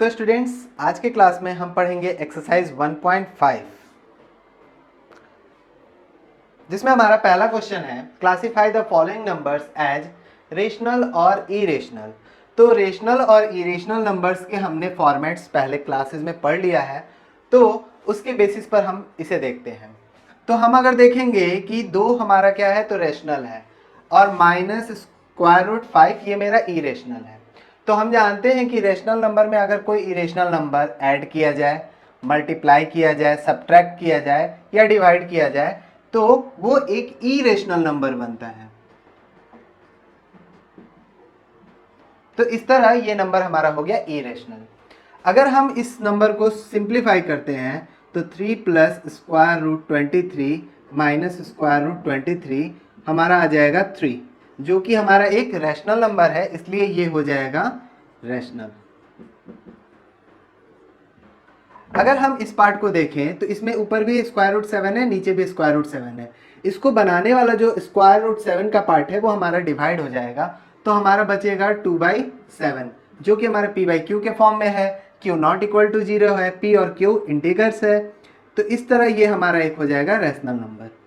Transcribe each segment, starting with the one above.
तो स्टूडेंट्स, आज के क्लास में हम पढ़ेंगे एक्सरसाइज 1.5, जिसमें हमारा पहला क्वेश्चन है classify the following numbers as rational और इरेशनल। तो रेशनल और इरेशनल नंबर्स के हमने फॉर्मेट्स पहले क्लासेस में पढ़ लिया है, तो उसके बेसिस पर हम इसे देखते हैं। तो हम अगर देखेंगे कि 2 हमारा क्या है तो रेशनल है और -√5 ये मेरा इरेशनल है। तो हम जानते हैं कि रेशनल नंबर में अगर कोई इरेशनल नंबर ऐड किया जाए, मल्टीप्लाई किया जाए, सब्ट्रैक्ट किया जाए या डिवाइड किया जाए तो वो एक इरेशनल नंबर बनता है। तो इस तरह ये नंबर हमारा हो गया इरेशनल। अगर हम इस नंबर को सिंप्लीफाई करते हैं तो 3 + √23 -√23 हमारा आ जाएगा 3, जो कि हमारा एक रैशनल नंबर है, इसलिए ये हो जाएगा रैशनल। अगर हम इस पार्ट को देखें तो इसमें ऊपर भी √7 है, नीचे भी √7 है। इसको बनाने वाला जो √7 का पार्ट है वो हमारा डिवाइड हो जाएगा, तो हमारा बचेगा 2/7, जो कि हमारा p/q के फॉर्म में है। q ≠ 0 है, p और q इंटीजर्स है, तो इस तरह ये हमारा एक हो जाएगा रैशनल नंबर।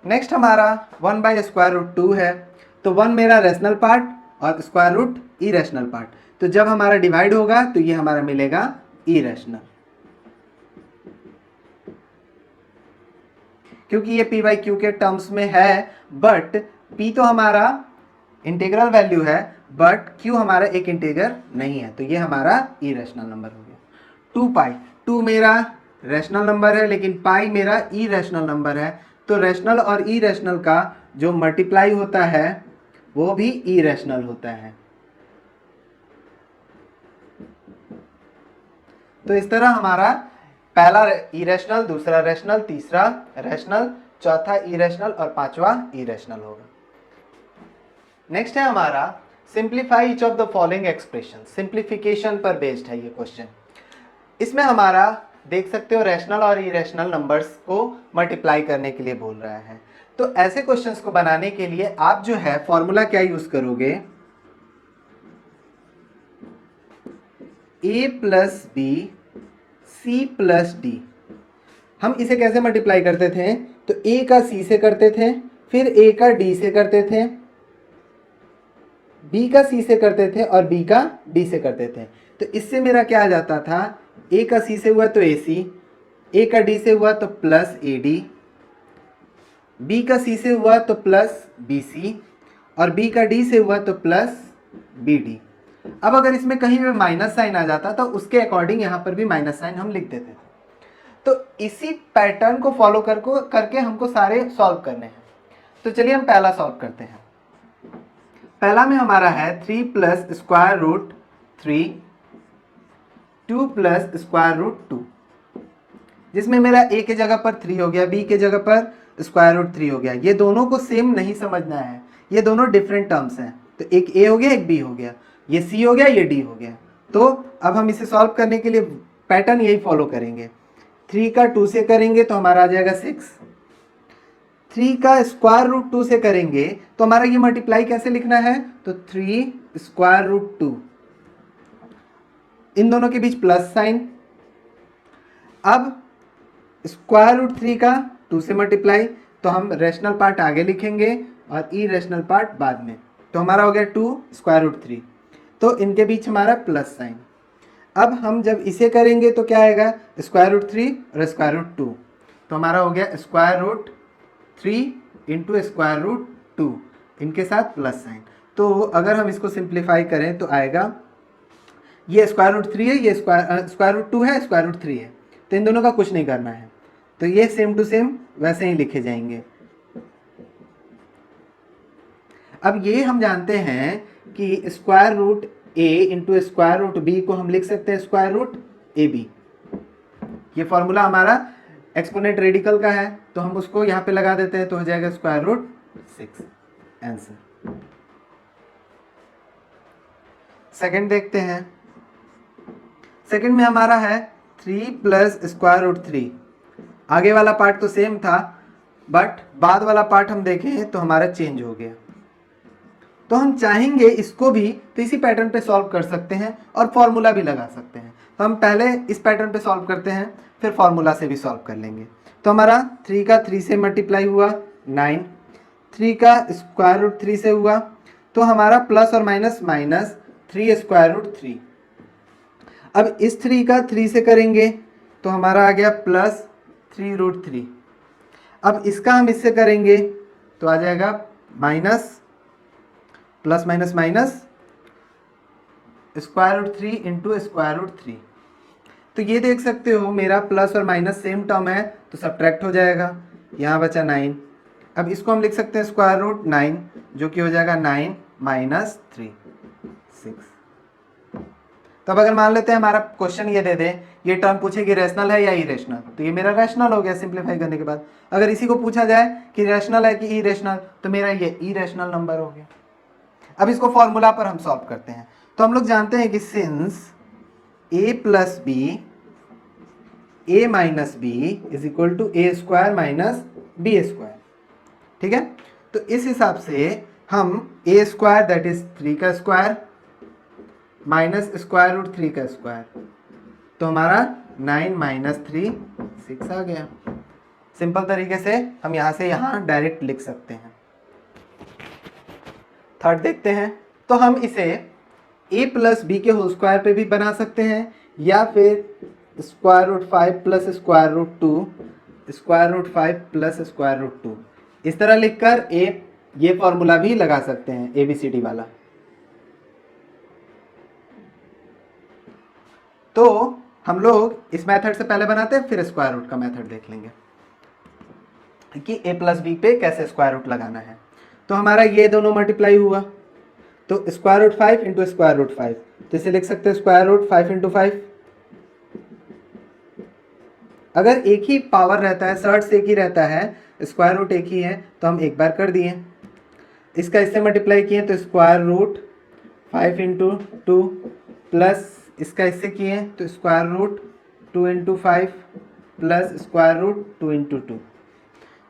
नेक्स्ट हमारा 1/√2 है, तो 1 मेरा रैशनल पार्ट और स्क्वायर इरेशनल पार्ट। तो जब हमारा डिवाइड होगा तो ये हमारा मिलेगा इरेशनल, क्योंकि ये p/q के टर्म्स में है, बट p तो हमारा इंटीग्रल वैल्यू है बट q हमारा एक इंटीजर नहीं है, तो ये हमारा इरेशनल नंबर हो गया। 2π, 2 मेरा रैशनल नंबर है लेकिन पाई मेरा इरेशनल नंबर है, तो रैशनल और इरेशनल का जो मल्टीप्लाई होता है वो भी इरेशनल होता है। तो इस तरह हमारा पहला इरेशनल, दूसरा रैशनल, तीसरा रैशनल, चौथा इरेशनल और पांचवा इरेशनल होगा। नेक्स्ट है हमारा simplify each of the following expression. Simplification पर बेस्ड है ये क्वेश्चन। इसमें हमारा देख सकते हो रैशनल और इरेशनल नंबर्स को मल्टीप्लाई करने के लिए बोल रहा है। तो ऐसे क्वेश्चंस को बनाने के लिए आप जो है फॉर्मूला क्या यूज करोगे, a + b c + d। हम इसे कैसे मल्टीप्लाई करते थे, तो a का c से करते थे, फिर a का d से करते थे, b का c से करते थे और b का d से करते थे। तो इससे मेरा क्या आ जाता था, a का c से हुआ तो ac, a का d से हुआ तो +ad, b का c से हुआ तो +bc और b का d से हुआ तो +bd। अब अगर इसमें कहीं भी माइनस साइन आ जाता तो उसके अकॉर्डिंग यहाँ पर भी माइनस साइन हम लिख देते थे। तो इसी पैटर्न को फॉलो करके हमको सारे सॉल्व करने हैं। तो चलिए हम पहला सॉल्व करते हैं। पहला में हमारा है 3 + √3 2 + √2, जिसमें मेरा a के जगह पर 3 हो गया, b के जगह पर √3 हो गया। ये दोनों को सेम नहीं समझना है, ये दोनों डिफरेंट टर्म्स हैं। तो एक a हो गया, एक b हो गया, ये c हो गया, ये d हो गया। तो अब हम इसे सॉल्व करने के लिए पैटर्न यही फॉलो करेंगे। 3 का 2 से करेंगे तो हमारा आ जाएगा 6, 3 का √2 से करेंगे तो हमारा ये मल्टीप्लाई कैसे लिखना है, तो 3 √2, इन दोनों के बीच प्लस साइन। अब √3 का 2 से मल्टीप्लाई, तो हम रैशनल पार्ट आगे लिखेंगे और इरेशनल पार्ट बाद में। तो हमारा हो गया 2 √3, तो इनके बीच हमारा प्लस साइन। अब हम जब इसे करेंगे तो क्या आएगा, √3 और √2, तो हमारा हो गया √3 × √2, इनके साथ प्लस साइन। तो अगर हम इसको सिंप्लीफाई करें तो आएगा, ये √3 है, ये √2 है, √3 है, तो इन दोनों का कुछ नहीं करना है, तो ये सेम टू सेम वैसे ही लिखे जाएंगे। अब ये हम जानते हैं कि √a × √b को हम लिख सकते हैं √ab। ये फॉर्मूला हमारा एक्सपोनेंट रेडिकल का है, तो हम उसको यहाँ पे लगा देते हैं, तो हो जाएगा √6 आंसर। सेकंड देखते हैं। सेकंड में हमारा है 3 + √3। आगे वाला पार्ट तो सेम था, बट बाद वाला पार्ट हम देखें तो हमारा चेंज हो गया। तो हम चाहेंगे इसको भी तो इसी पैटर्न पे सॉल्व कर सकते हैं और फॉर्मूला भी लगा सकते हैं। तो हम पहले इस पैटर्न पे सॉल्व करते हैं, फिर फॉर्मूला से भी सॉल्व कर लेंगे। तो हमारा 3 का 3 से मल्टीप्लाई हुआ 9, 3 का स्क्वायर रूट 3 से हुआ, तो हमारा प्लस और माइनस माइनस 3 स्क्वायर रूट 3। अब इस 3 का 3 से करेंगे तो हमारा आ गया प्लस 3 रूट 3। अब इसका हम इससे करेंगे तो आ जाएगा minus plus minus minus square root 3 into square root 3। तो ये देख सकते हो मेरा प्लस और माइनस सेम टर्म है तो सब्ट्रैक्ट हो जाएगा, यहाँ बचा 9। अब इसको हम लिख सकते हैं स्क्वायर रूट 9 जो कि हो जाएगा 9 माइनस 3 6। तो अब अगर मान लेते हैं हमारा क्वेश्चन ये दे दे, ये टर्म पूछे कि रैशनल है या इरेशनल, तो ये मेरा रैशनल हो गया सिंप्लीफाई करने के बाद। अगर इसी को पूछा जाए कि रैशनल है कि इरेशनल, तो मेरा ये इरेशनल नंबर हो गया। अब इसको फॉर्मूला पर हम सॉल्व करते हैं। तो हम लोग जानते हैं कि since a plus B a minus B is equal to A square minus B square, ठीक है। तो इस हिसाब से हम a स्क्वायर दैट इज 3 का स्क्वायर माइनस स्क्वायर रूट 3 का स्क्वायर, तो हमारा 9 माइनस 3 6 आ गया। सिंपल तरीके से हम यहाँ से यहाँ डायरेक्ट लिख सकते हैं। थर्ड देखते हैं, तो हम इसे a प्लस बी के होल स्क्वायर पे भी बना सकते हैं या फिर square root 5 plus square root 2 square root 5 plus square root 2 इस तरह लिखकर ये फॉर्मूला भी लगा सकते हैं ABCD वाला। तो हम लोग इस मेथड से पहले बनाते हैं, फिर स्क्वायर रूट का मेथड देख लेंगे कि a प्लस बी पे कैसे स्क्वायर रूट लगाना है। तो हमारा ये दोनों मल्टीप्लाई हुआ तो square root 5 into square root 5, तो इसे लिख सकते हैं स्क्वायर रूट 5 इंटू 5। अगर एक ही पावर रहता है, सर्ट्स एक ही रहता है, स्क्वायर रूट एक ही है, तो हम एक बार कर दिए। इसका इससे मल्टीप्लाई किए तो स्क्वायर रूट 5 इंटू 2 प्लस इसका इससे किए तो square root 2 into 5 plus square root 2 into 2।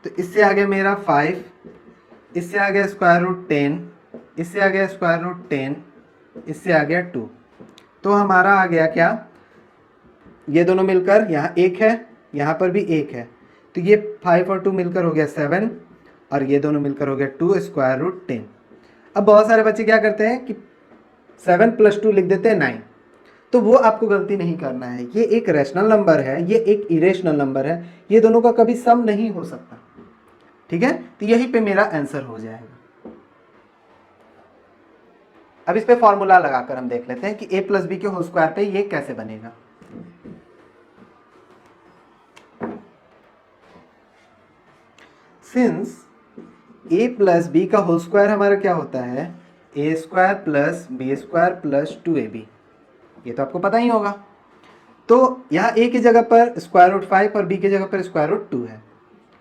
तो इससे आ गया मेरा 5, इससे आ गया स्क्वायर रूट 10, इससे आ गया स्क्वायर रूट 10, इससे आ गया 2। तो हमारा आ गया क्या, ये दोनों मिलकर यहाँ 1 है, यहाँ पर भी 1 है, तो ये 5 और 2 मिलकर हो गया 7 और ये दोनों मिलकर हो गया 2 स्क्वायर रूट 10। अब बहुत सारे बच्चे क्या करते हैं कि 7 प्लस 2 लिख देते हैं 9, तो वो आपको गलती नहीं करना है। ये एक रैशनल नंबर है, ये एक इरेशनल नंबर है, ये दोनों का कभी सम नहीं हो सकता, ठीक है। तो यहीं पे मेरा आंसर हो जाएगा। अब इस पे फॉर्मूला लगाकर हम देख लेते हैं कि a प्लस बी के होल स्क्वायर पे ये कैसे बनेगा। सिंस a प्लस बी का होल स्क्वायर हमारा क्या होता है, a square plus b square plus 2ab, ये तो आपको पता ही होगा। तो यहाँ a की जगह पर स्क्वायर रूट 5 और b की जगह पर स्क्वायर रूट 2 है,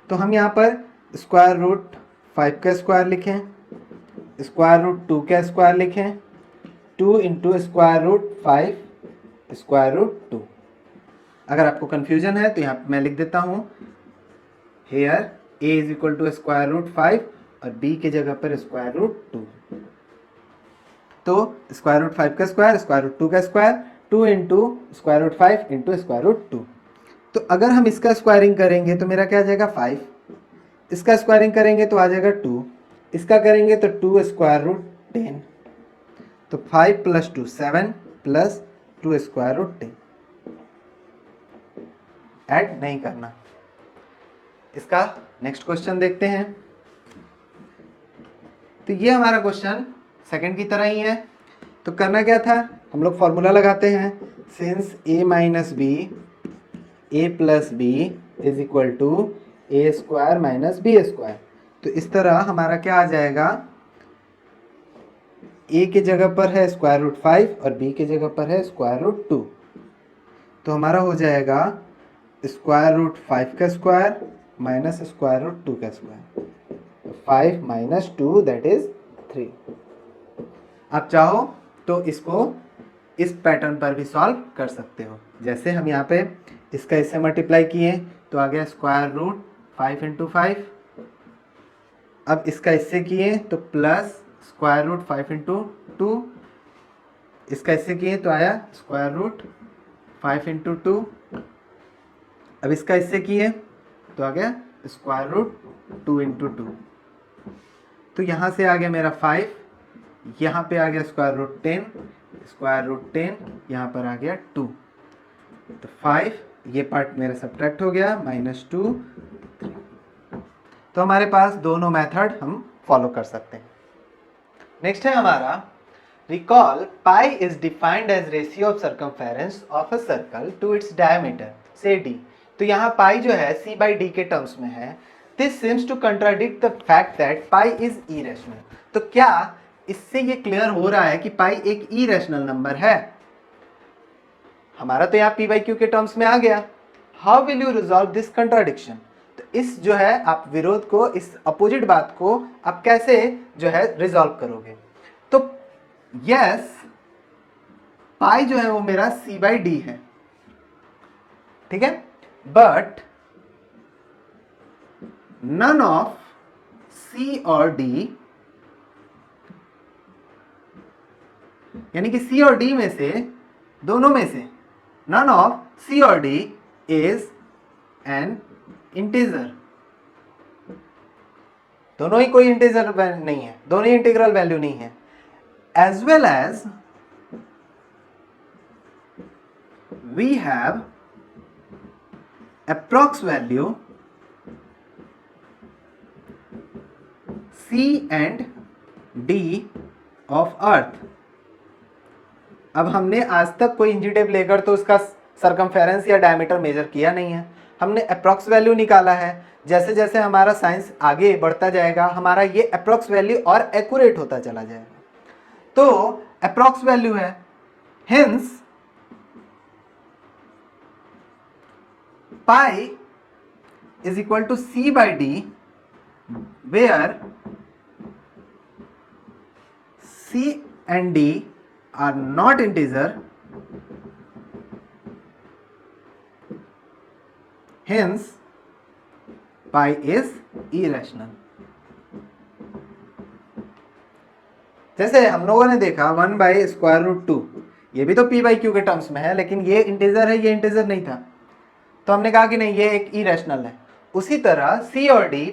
तो हम यहाँ पर स्क्वायर रूट 5 का स्क्वायर लिखें, स्क्वायर रूट 2 का स्क्वायर लिखें, 2 into square root 5 square root 2। अगर आपको कन्फ्यूजन है तो यहाँ पे मैं लिख देता हूँ here a is equal to square root 5 और b की जगह पर स्क्वायर रूट 2। तो स्क्वायर रूट 5 का स्क्वायर रूट 2 का square, 2 into square root 5 into square root 2। तो अगर हम इसका स्क्वायरिंग करेंगे तो मेरा क्या आ जाएगा 5, इसका स्क्वायरिंग करेंगे तो आ जाएगा 2, इसका करेंगे तो 2 स्क्वायर रूट 10, तो 5 plus 2 7 plus 2 square root 10। Add नहीं करना। इसका नेक्स्ट क्वेश्चन देखते हैं। तो ये हमारा क्वेश्चन सेकंड की तरह ही है। तो करना क्या था, हम लोग फॉर्मूला लगाते हैं, since a minus b a plus b is equal to A square minus B square. तो इस तरह हमारा क्या आ जाएगा, a की जगह पर है स्क्वायर रूट 5 और b की जगह पर है स्क्वायर रूट 2, तो हमारा हो जाएगा स्क्वायर रूट 5 का स्क्वायर माइनस स्क्वायर रूट 2 का स्क्वायर, 5 माइनस 2 दैट इज 3। आप चाहो तो इसको इस पैटर्न पर भी सॉल्व कर सकते हो। जैसे हम यहाँ पे इसका इससे मल्टीप्लाई किए तो आ गया स्क्वायर रूट 5 इंटू 5, अब इसका इससे किए तो प्लस स्क्वायर रूट 5 इंटू 2, इसका इससे किए तो आया स्क्वायर रूट 5 इंटू 2, अब इसका इससे किए तो आ गया स्क्वायर रूट 2 इंटू 2, तो यहाँ से आ गया मेरा 5, यहाँ पे आ गया स्क्वायर रूट 10, स्क्वायर रूट 10 यहाँ पर आ गया 2, तो 5 ये पार्ट मेरा सब्ट्रैक्ट हो गया, -2 3। तो हमारे पास दोनों मेथड हम फॉलो कर सकते हैं। नेक्स्ट है हमारा recall pi is defined as ratio of circumference of a circle to its diameter से d। तो यहाँ पाई जो है c बाई d के टर्म्स में है। This seems to contradict the fact that pi is irrational. तो क्या इससे ये क्लियर हो रहा है कि पाई एक इरेशनल नंबर है? हमारा तो यहाँ p बाई क्यू के टर्म्स में आ गया। How will you resolve this contradiction? तो इस जो है आप विरोध को, इस अपोजिट बात को आप कैसे जो है रिजॉल्व करोगे? तो यस, पाई जो है वो मेरा c बाई डी है, ठीक है, बट नन ऑफ c और d, यानी कि c और d में से, दोनों में से नन ऑफ c और d इज एन इंटीजर। दोनों ही कोई इंटीजर नहीं है, दोनों ही इंटीग्रल वैल्यू नहीं है। As well as we have approx value C and D of earth. अब हमने आज तक कोई इंची टेप लेकर तो उसका सरकमफेरेंस या डायमीटर मेजर किया नहीं है, हमने अप्रॉक्स वैल्यू निकाला है। जैसे जैसे हमारा साइंस आगे बढ़ता जाएगा हमारा ये अप्रॉक्स वैल्यू और एक्यूरेट होता चला जाएगा। तो अप्रॉक्स वैल्यू है, hence pi is equal to C by D, where C and D are not integer, hence pi is irrational। जैसे हम लोगों ने देखा 1 बाई स्क्वायर रूट 2, ये भी तो p बाई क्यू के टर्म्स में है, लेकिन ये इंटीजर है, ये इंटीजर नहीं था, तो हमने कहा कि नहीं ये एक इरेशनल है। उसी तरह c और d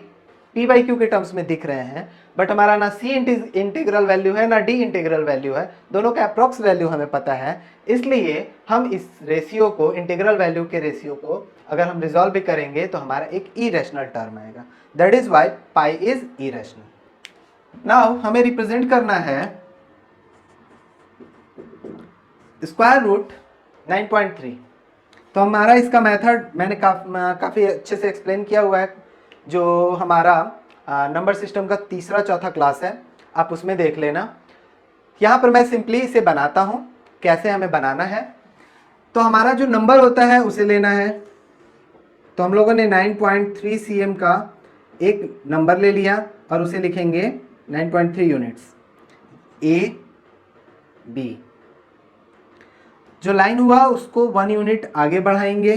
p बाई क्यू के टर्म्स में दिख रहे हैं, बट हमारा ना c इंटीग्रल वैल्यू है ना d इंटीग्रल वैल्यू है, दोनों का अप्रॉक्स वैल्यू हमें पता है। इसलिए हम इस रेशियो को, इंटीग्रल वैल्यू के रेशियो को अगर हम रिजॉल्व भी करेंगे तो हमारा एक इरेशनल टर्म आएगा। That is why pi is irrational. Now हमें रिप्रेजेंट करना है स्क्वायर रूट 9.3। तो हमारा इसका मेथड मैंने काफ़ी अच्छे से एक्सप्लेन किया हुआ है, जो हमारा नंबर सिस्टम का तीसरा चौथा क्लास है, आप उसमें देख लेना। यहाँ पर मैं सिंपली इसे बनाता हूँ, कैसे हमें बनाना है। तो हमारा जो नंबर होता है उसे लेना है। तो हम लोगों ने 9.3 cm का एक नंबर ले लिया और उसे लिखेंगे 9.3 यूनिट्स A B। जो लाइन हुआ उसको 1 यूनिट आगे बढ़ाएंगे,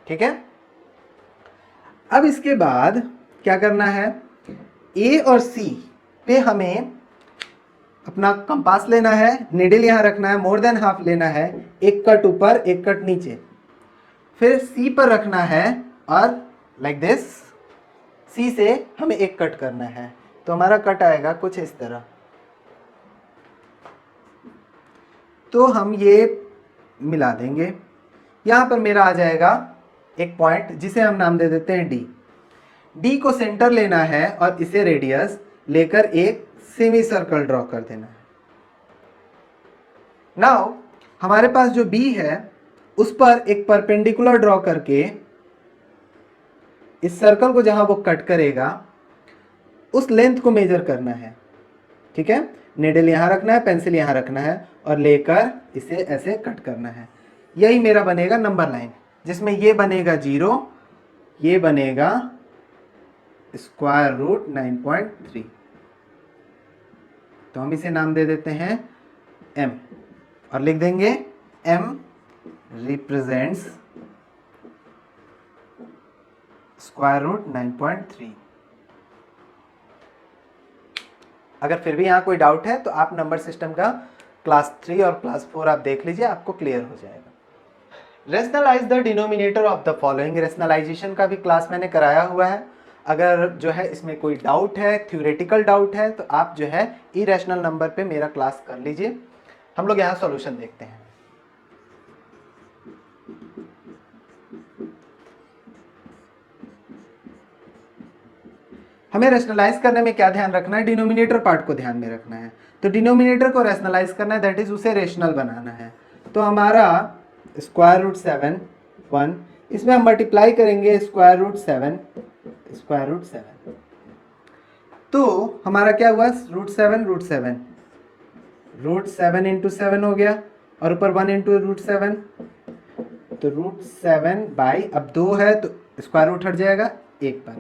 ठीक है। अब इसके बाद क्या करना है, A और C पे हमें अपना कंपास लेना है, निडल यहाँ रखना है, मोर देन हाफ लेना है, एक कट ऊपर एक कट नीचे, फिर C पर रखना है और लाइक दिस C से हमें एक कट करना है। तो हमारा कट आएगा कुछ इस तरह। तो हम ये मिला देंगे, यहाँ पर मेरा आ जाएगा एक पॉइंट जिसे हम नाम दे देते हैं D। D को सेंटर लेना है और इसे रेडियस लेकर एक सेमी सर्कल ड्रॉ कर देना है। नाउ हमारे पास जो B है उस पर एक परपेंडिकुलर ड्रॉ करके इस सर्कल को जहां वो कट करेगा उस लेंथ को मेजर करना है, ठीक है। निडल यहां रखना है, पेंसिल यहां रखना है और लेकर इसे ऐसे कट करना है। यही मेरा बनेगा नंबर लाइन, जिसमें ये बनेगा 0, ये बनेगा स्क्वायर रूट 9.3। तो हम इसे नाम दे देते हैं m और लिख देंगे m रिप्रेजेंट्स स्क्वायर रूट 9.3। अगर फिर भी यहाँ कोई डाउट है तो आप नंबर सिस्टम का क्लास 3 और क्लास 4 आप देख लीजिए, आपको क्लियर हो जाएगा। Rationalise the denominator of the following, rationalisation का भी क्लास मैंने कराया हुआ है। अगर जो है इसमें कोई डाउट है, थ्योरेटिकल डाउट है, तो आप जो है इरेशनल नंबर पे मेरा क्लास कर लीजिए। हम लोग यहाँ सॉल्यूशन देखते हैं। हमें रेशनलाइज करने में क्या ध्यान रखना है, डिनोमिनेटर पार्ट को ध्यान में रखना है। तो डिनोमिनेटर को रेशनलाइज करना है, दैट इज उसे रेशनल बनाना है। तो हमारा स्क्वायर रूट 7 1, इसमें हम मल्टीप्लाई करेंगे स्क्वायर रूट 7 तो हमारा क्या हुआ, रूट 7 इंटू 7 हो गया, और ऊपर 1 इंटू रूट 7, तो रूट 7 बाई, अब 2 है तो स्क्वायर रूट हट जाएगा, 1 पर,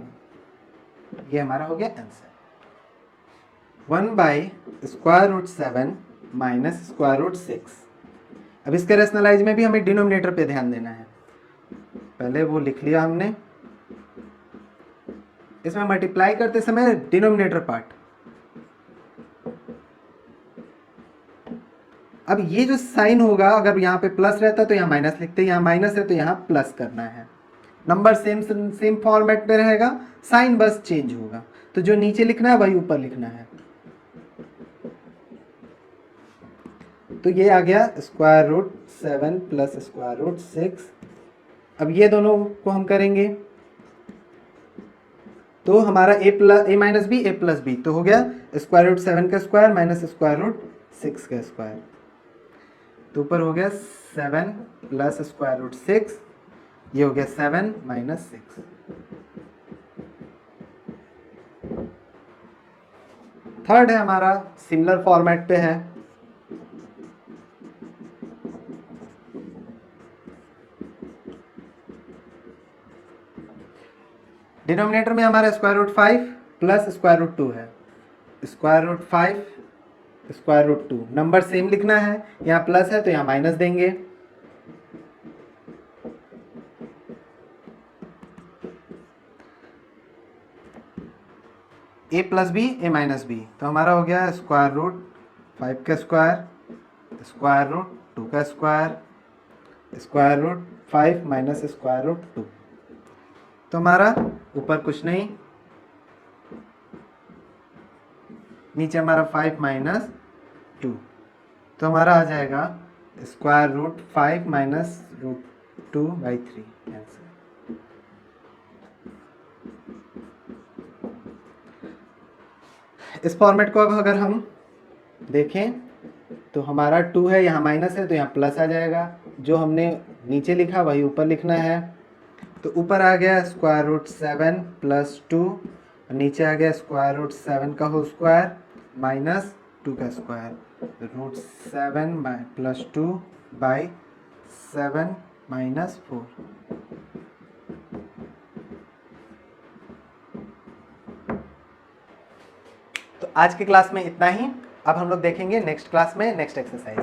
ये हमारा हो गया answer. 1 by square root 7 minus square root 6। अब इसके रेशनलाइज में भी हमें डिनोमिनेटर पे ध्यान देना है। पहले वो लिख लिया हमने, इसमें मल्टीप्लाई करते समय डिनोमिनेटर पार्ट। अब ये जो साइन होगा, अगर यहाँ पे प्लस रहता तो यहाँ माइनस लिखते, यहाँ माइनस है तो यहाँ प्लस करना है। नंबर सेम फॉर्मेट में रहेगा, साइन बस चेंज होगा। तो जो नीचे लिखना है वही ऊपर लिखना है। तो ये आ गया square root 7 plus square root 6। अब ये दोनों को हम करेंगे तो हमारा a minus b a plus b, तो हो गया स्क्वायर रूट 7 का स्क्वायर माइनस स्क्वायर रूट 6 का स्क्वायर। तो ऊपर हो गया 7 प्लस स्क्वायर रूट 6, ये हो गया 7 माइनस 6। थर्ड है हमारा, सिमिलर फॉर्मेट पे है। डिनोमिनेटर में हमारा square root 5 plus square root 2 है। Square root 5 square root 2, number same लिखना है, यहाँ प्लस है तो यहाँ माइनस देंगे। a plus B a minus b, तो हमारा हो गया स्क्वायर रूट 5 का स्क्वायर रूट 2 का square root 5 minus square root 2। तो हमारा ऊपर कुछ नहीं, नीचे हमारा 5 माइनस 2, तो हमारा आ जाएगा square root 5 minus root 2 by 3 answer. इस फॉर्मेट को अब अगर हम देखें तो हमारा 2 है, यहाँ माइनस है तो यहाँ प्लस आ जाएगा। जो हमने नीचे लिखा वही ऊपर लिखना है। तो ऊपर आ गया स्क्वायर रूट 7 प्लस 2, नीचे आ गया स्क्वायर रूट 7 का होल स्क्वायर माइनस 2 का square, root 7 plus 2 by 7 minus 4। तो आज की क्लास में इतना ही। अब हम लोग देखेंगे नेक्स्ट क्लास में नेक्स्ट एक्सरसाइज।